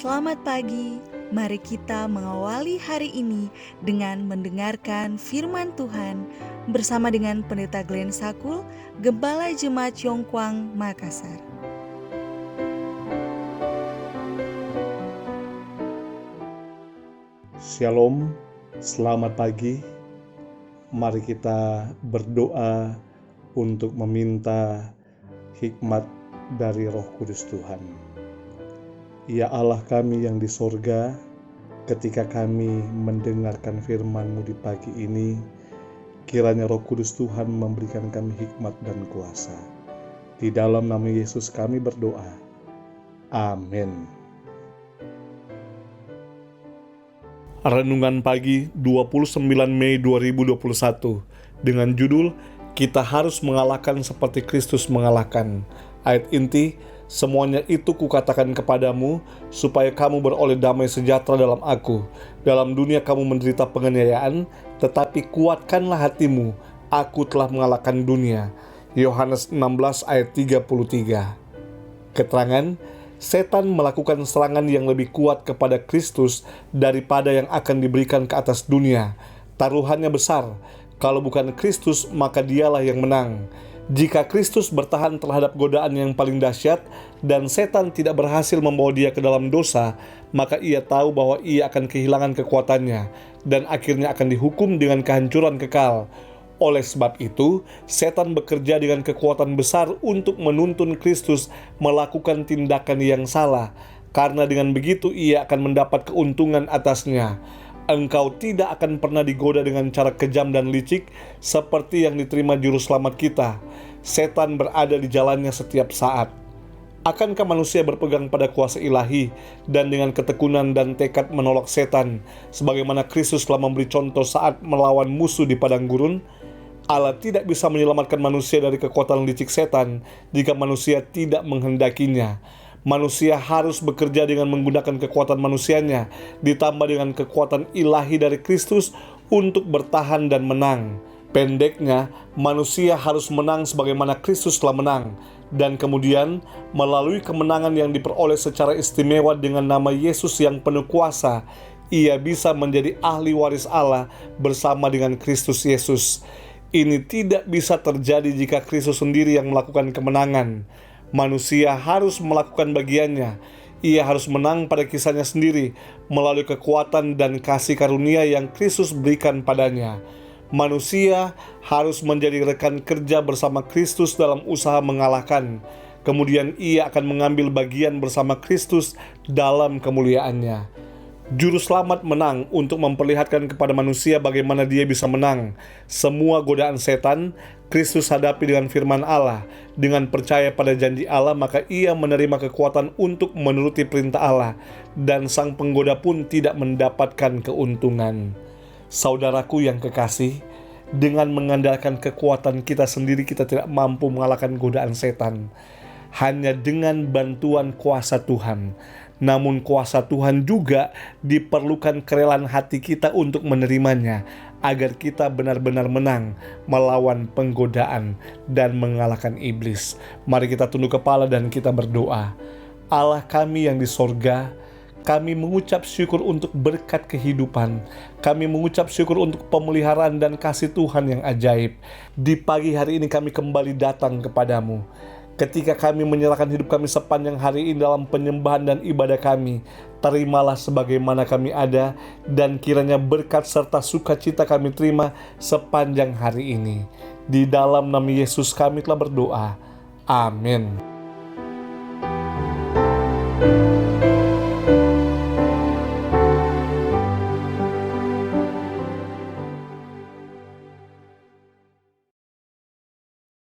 Selamat pagi, mari kita mengawali hari ini dengan mendengarkan firman Tuhan bersama dengan Pendeta Glenn Sakul, Gembala Jemaat Yongkwang, Makassar. Shalom, selamat pagi. Mari kita berdoa untuk meminta hikmat dari Roh Kudus Tuhan. Ya Allah kami yang di sorga, ketika kami mendengarkan firman-Mu di pagi ini, kiranya Roh Kudus Tuhan memberikan kami hikmat dan kuasa. Di dalam nama Yesus kami berdoa. Amin. Renungan pagi 29 Mei 2021 dengan judul Kita Harus Mengalahkan Seperti Kristus Mengalahkan. Ayat inti, semuanya itu kukatakan kepadamu supaya kamu beroleh damai sejahtera dalam aku. Dalam dunia kamu menderita penganiayaan, tetapi kuatkanlah hatimu, aku telah mengalahkan dunia. Yohanes 16 ayat 33. Keterangan, setan melakukan serangan yang lebih kuat kepada Kristus daripada yang akan diberikan ke atas dunia. Taruhannya besar. Kalau bukan Kristus, maka dialah yang menang. Jika Kristus bertahan terhadap godaan yang paling dahsyat dan setan tidak berhasil membawa dia ke dalam dosa, maka ia tahu bahwa ia akan kehilangan kekuatannya dan akhirnya akan dihukum dengan kehancuran kekal. Oleh sebab itu, setan bekerja dengan kekuatan besar untuk menuntun Kristus melakukan tindakan yang salah, karena dengan begitu ia akan mendapat keuntungan atasnya. Engkau tidak akan pernah digoda dengan cara kejam dan licik seperti yang diterima juru selamat kita. Setan berada di jalannya setiap saat. Akankah manusia berpegang pada kuasa ilahi dan dengan ketekunan dan tekad menolak setan, sebagaimana Kristus telah memberi contoh saat melawan musuh di padang gurun? Allah tidak bisa menyelamatkan manusia dari kekuatan licik setan jika manusia tidak menghendakinya. Manusia harus bekerja dengan menggunakan kekuatan manusianya, ditambah dengan kekuatan ilahi dari Kristus untuk bertahan dan menang. Pendeknya, manusia harus menang sebagaimana Kristus telah menang, dan kemudian melalui kemenangan yang diperoleh secara istimewa dengan nama Yesus yang penuh kuasa, ia bisa menjadi ahli waris Allah bersama dengan Kristus Yesus. Ini tidak bisa terjadi jika Kristus sendiri yang melakukan kemenangan. Manusia harus melakukan bagiannya. Ia harus menang pada kisahnya sendiri melalui kekuatan dan kasih karunia yang Kristus berikan padanya. Manusia harus menjadi rekan kerja bersama Kristus dalam usaha mengalahkan. Kemudian ia akan mengambil bagian bersama Kristus dalam kemuliaannya. Juru selamat menang untuk memperlihatkan kepada manusia bagaimana dia bisa menang semua godaan setan. Kristus hadapi dengan firman Allah. Dengan percaya pada janji Allah, maka ia menerima kekuatan untuk menuruti perintah Allah, dan sang penggoda pun tidak mendapatkan keuntungan. Saudaraku yang kekasih, dengan mengandalkan kekuatan kita sendiri kita tidak mampu mengalahkan godaan setan. Hanya dengan bantuan kuasa Tuhan. Namun kuasa Tuhan juga diperlukan kerelaan hati kita untuk menerimanya, agar kita benar-benar menang melawan penggodaan dan mengalahkan iblis. Mari kita tunduk kepala dan kita berdoa. Allah kami yang di sorga, kami mengucap syukur untuk berkat kehidupan. Kami mengucap syukur untuk pemeliharaan dan kasih Tuhan yang ajaib. Di pagi hari ini kami kembali datang kepadamu. Ketika kami menyerahkan hidup kami sepanjang hari ini dalam penyembahan dan ibadah kami, terimalah sebagaimana kami ada, dan kiranya berkat serta sukacita kami terima sepanjang hari ini. Di dalam nama Yesus kami telah berdoa. Amin.